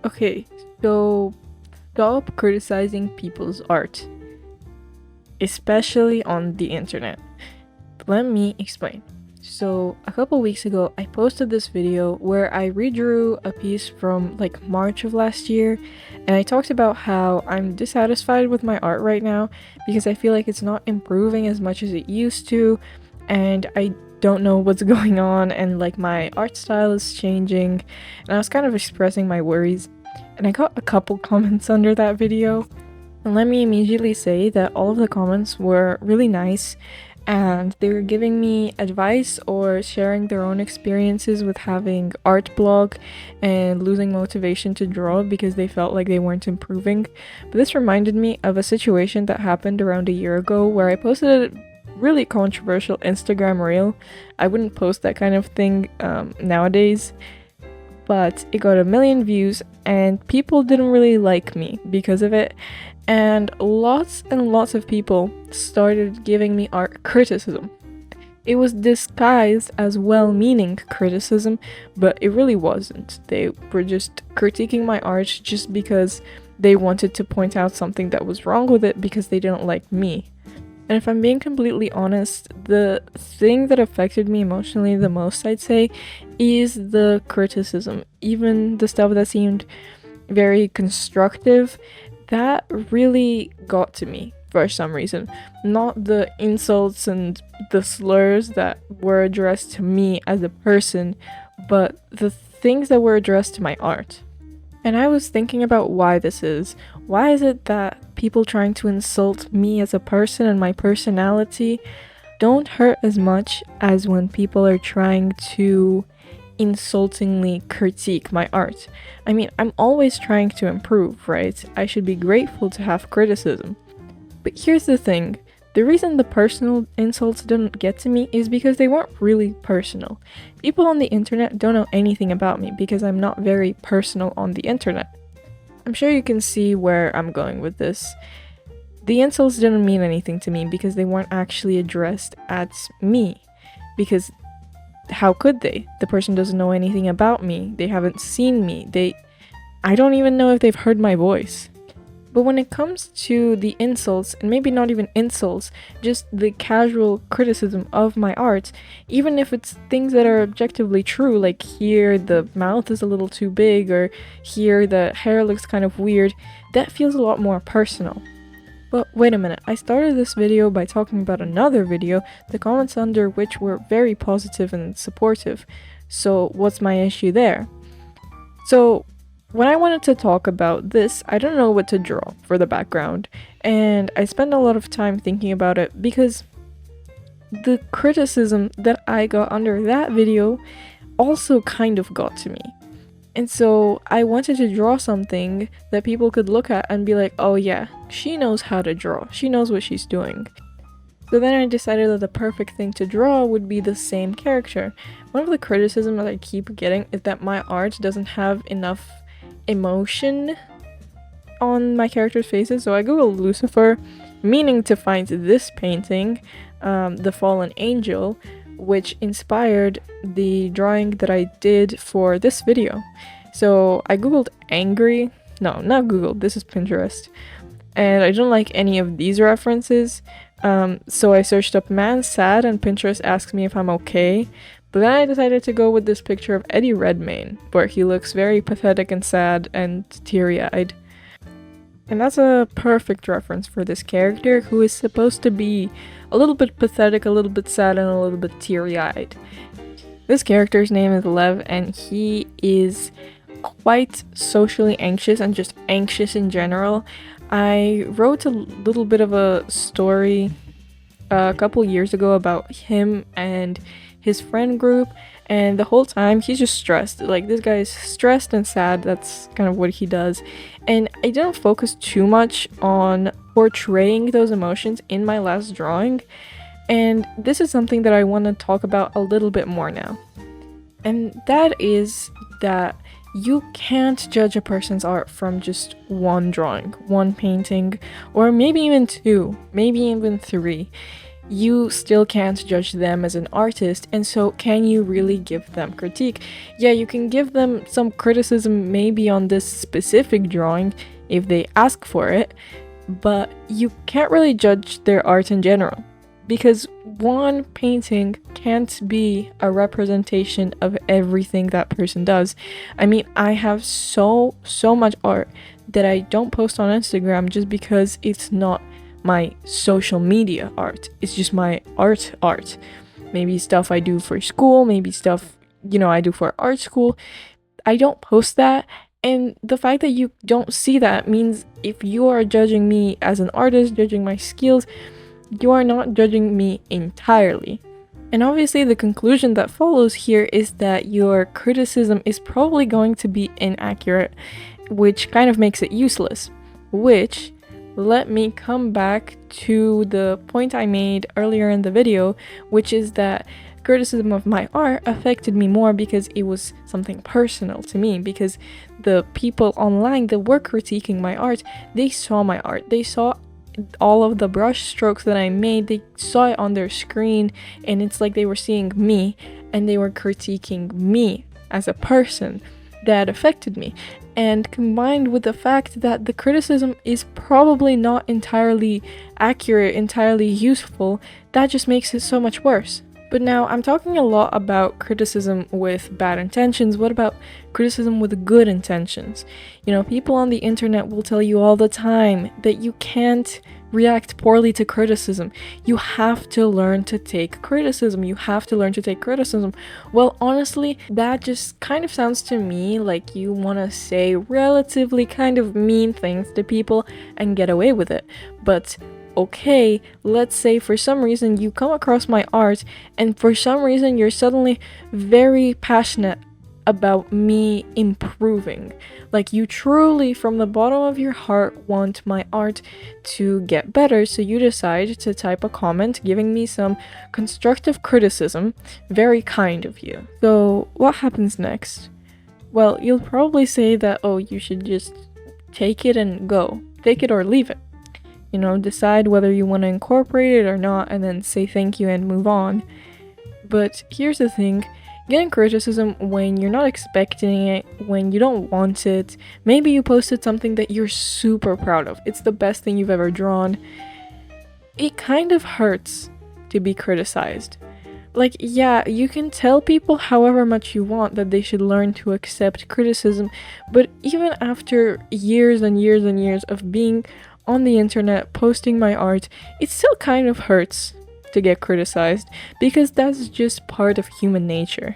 Okay, so stop criticizing people's art, especially on the internet. Let me explain. So, a couple weeks ago, I posted this video where I redrew a piece from like March of last year, and I talked about how I'm dissatisfied with my art right now because I feel like it's not improving as much as it used to, and I don't know what's going on, and like my art style is changing, and I was kind of expressing my worries. And I got a couple comments under that video, and let me immediately say that all of the comments were really nice and they were giving me advice or sharing their own experiences with having art block and losing motivation to draw because they felt like they weren't improving. But this reminded me of a situation that happened around a year ago where I posted a really controversial Instagram reel. I wouldn't post that kind of thing nowadays, but it got 1 million views and people didn't really like me because of it, and lots of people started giving me art criticism. It was disguised as well-meaning criticism, but it really wasn't. They were just critiquing my art just because they wanted to point out something that was wrong with it because they didn't like me. And if I'm being completely honest, the thing that affected me emotionally the most, I'd say, is the criticism. Even the stuff that seemed very constructive, that really got to me for some reason. Not the insults and the slurs that were addressed to me as a person, but the things that were addressed to my art. And I was thinking about why this is. Why is it that people trying to insult me as a person and my personality don't hurt as much as when people are trying to insultingly critique my art? I mean, I'm always trying to improve, right? I should be grateful to have criticism. But here's the thing. The reason the personal insults didn't get to me is because they weren't really personal. People on the internet don't know anything about me because I'm not very personal on the internet. I'm sure you can see where I'm going with this. The insults didn't mean anything to me because they weren't actually addressed at me. Because how could they? The person doesn't know anything about me. They haven't seen me. I don't even know if they've heard my voice. But when it comes to the insults, and maybe not even insults, just the casual criticism of my art, even if it's things that are objectively true, like here the mouth is a little too big, or here the hair looks kind of weird, that feels a lot more personal. But wait a minute, I started this video by talking about another video, the comments under which were very positive and supportive. So what's my issue there? So when I wanted to talk about this, I don't know what to draw for the background, and I spent a lot of time thinking about it because the criticism that I got under that video also kind of got to me. And so I wanted to draw something that people could look at and be like, oh yeah, she knows how to draw, she knows what she's doing. So then I decided that the perfect thing to draw would be the same character. One of the criticisms that I keep getting is that my art doesn't have enough emotion on my characters' faces, so I googled Lucifer, meaning to find this painting, The Fallen Angel, which inspired the drawing that I did for this video. So I googled angry, no, not Google, this is Pinterest, and I don't like any of these references, so I searched up man sad and Pinterest asked me if I'm okay. But then I decided to go with this picture of Eddie Redmayne, where he looks very pathetic and sad and teary-eyed. And that's a perfect reference for this character, who is supposed to be a little bit pathetic, a little bit sad, and a little bit teary-eyed. This character's name is Lev, and he is quite socially anxious and just anxious in general. I wrote a little bit of a story a couple years ago about him and his friend group, and the whole time he's just stressed. Like, this guy is stressed and sad, that's kind of what he does. And I didn't focus too much on portraying those emotions in my last drawing, and this is something that I want to talk about a little bit more now. And that is that you can't judge a person's art from just one drawing, one painting, or maybe even two, maybe even three. you still can't judge them as an artist, and so can you really give them critique? Yeah, you can give them some criticism maybe on this specific drawing if they ask for it, but you can't really judge their art in general, because one painting can't be a representation of everything that person does. I mean, I have so much art that I don't post on Instagram just because it's not my social media art. It's just my art. Maybe stuff I do for school, maybe stuff, I do for art school. I don't post that. And the fact that you don't see that means if you are judging me as an artist, judging my skills, you are not judging me entirely. And obviously the conclusion that follows here is that your criticism is probably going to be inaccurate, which kind of makes it useless. Which, let me come back to the point I made earlier in the video, which is that criticism of my art affected me more because it was something personal to me, because the people online that were critiquing my art, they saw my art, they saw all of the brush strokes that I made, they saw it on their screen, and it's like they were seeing me and they were critiquing me as a person. That affected me, and combined with the fact that the criticism is probably not entirely accurate, entirely useful, that just makes it so much worse. But now I'm talking a lot about criticism with bad intentions. What about criticism with good intentions? People on the internet will tell you all the time that you can't react poorly to criticism. You have to learn to take criticism. Well, honestly, that just kind of sounds to me like you want to say relatively kind of mean things to people and get away with it. But okay, let's say for some reason you come across my art and for some reason you're suddenly very passionate about me improving. Like you truly from the bottom of your heart want my art to get better, so you decide to type a comment giving me some constructive criticism. Very kind of you. So what happens next? Well, you'll probably say that, oh, you should just take it and go. Take it or leave it. Decide whether you want to incorporate it or not, and then say thank you and move on. But here's the thing, getting criticism when you're not expecting it, when you don't want it, maybe you posted something that you're super proud of, it's the best thing you've ever drawn, it kind of hurts to be criticized. Like, yeah, you can tell people however much you want that they should learn to accept criticism, but even after years and years and years of being on the internet posting my art, it still kind of hurts to get criticized, because that's just part of human nature.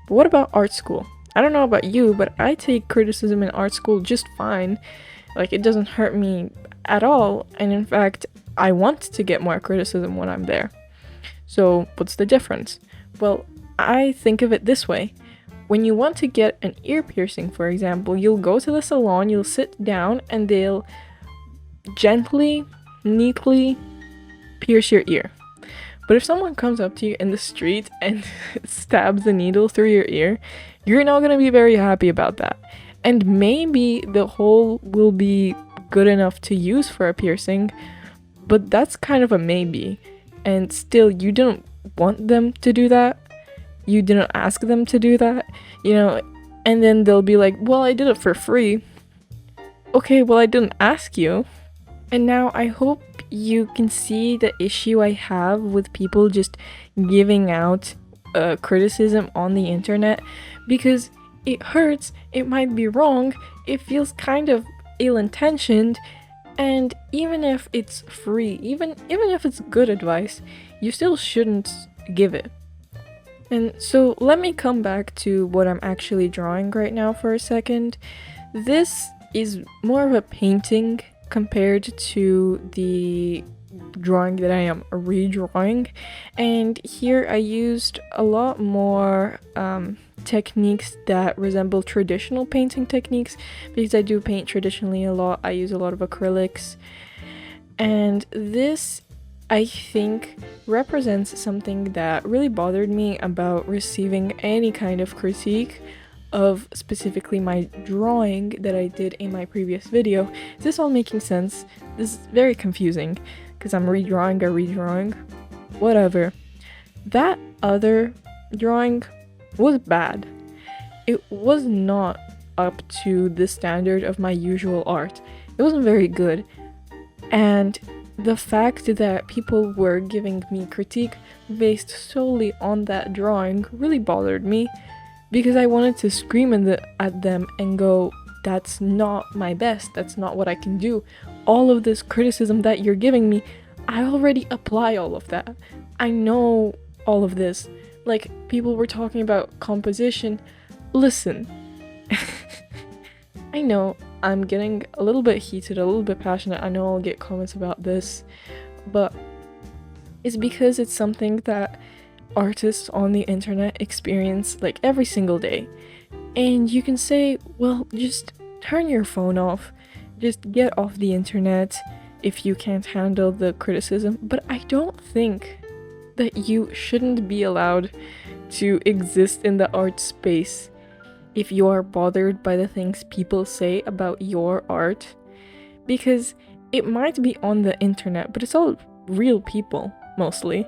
But what about art school? I don't know about you, but I take criticism in art school just fine. Like, it doesn't hurt me at all, and in fact, I want to get more criticism when I'm there. So what's the difference? Well, I think of it this way. When you want to get an ear piercing, for example, you'll go to the salon, you'll sit down, and they'll gently, neatly pierce your ear. But if someone comes up to you in the street and stabs the needle through your ear, you're not going to be very happy about that. And maybe the hole will be good enough to use for a piercing, but that's kind of a maybe. And still, you didn't want them to do that. You didn't ask them to do that, and then they'll be like, well, I did it for free. Okay, well, I didn't ask you. And now I hope you can see the issue I have with people just giving out criticism on the internet, because it hurts, it might be wrong, it feels kind of ill-intentioned, and even if it's free, even if it's good advice, you still shouldn't give it. And so let me come back to what I'm actually drawing right now for a second. This is more of a painting compared to the drawing that I am redrawing, and here I used a lot more techniques that resemble traditional painting techniques, because I do paint traditionally a lot. I use a lot of acrylics, and this, I think, represents something that really bothered me about receiving any kind of critique of specifically my drawing that I did in my previous video. Is this all making sense? This is very confusing because I'm redrawing a redrawing. whatever. That other drawing was bad. It was not up to the standard of my usual art. It wasn't very good. And the fact that people were giving me critique based solely on that drawing really bothered me, because I wanted to scream at them and go, that's not my best, that's not what I can do. All of this criticism that you're giving me, I already apply all of that. I know all of this. Like, people were talking about composition. Listen, I know I'm getting a little bit heated, a little bit passionate. I know I'll get comments about this, but it's because it's something that artists on the internet experience like every single day. And you can say, well, just turn your phone off, just get off the internet if you can't handle the criticism. But I don't think that you shouldn't be allowed to exist in the art space if you are bothered by the things people say about your art, because it might be on the internet, but it's all real people mostly,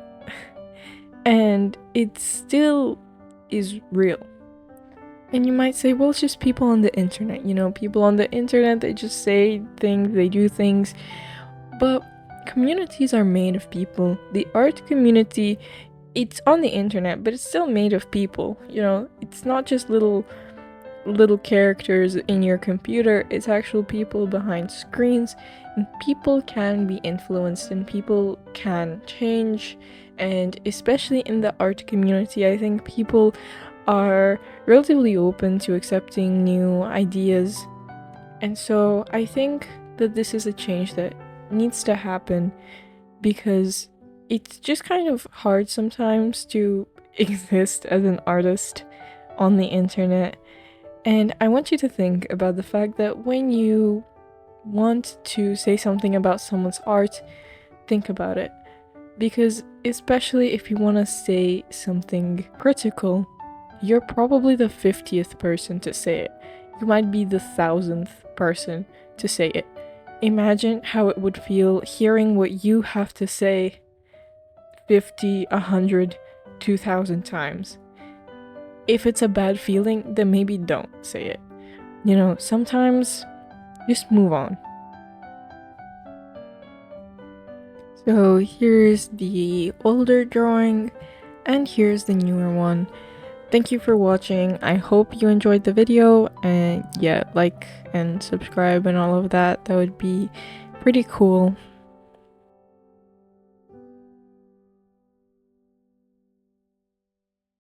and it still is real. And you might say, well, it's just people on the internet, you know, people on the internet, they just say things, they do things, but communities are made of people. The art community, it's on the internet, but it's still made of people, you know. It's not just little characters in your computer, it's actual people behind screens, and people can be influenced and people can change. And especially in the art community, I think people are relatively open to accepting new ideas, and so I think that this is a change that needs to happen, because it's just kind of hard sometimes to exist as an artist on the internet. And I want you to think about the fact that when you want to say something about someone's art, think about it. Because especially if you want to say something critical, you're probably the 50th person to say it. You might be the 1000th person to say it. Imagine how it would feel hearing what you have to say 50, 100, 2,000 times. If it's a bad feeling, then maybe don't say it. You know, sometimes just move on. So here's the older drawing, and here's the newer one. Thank you for watching. I hope you enjoyed the video, and yeah, like and subscribe and all of that. That would be pretty cool.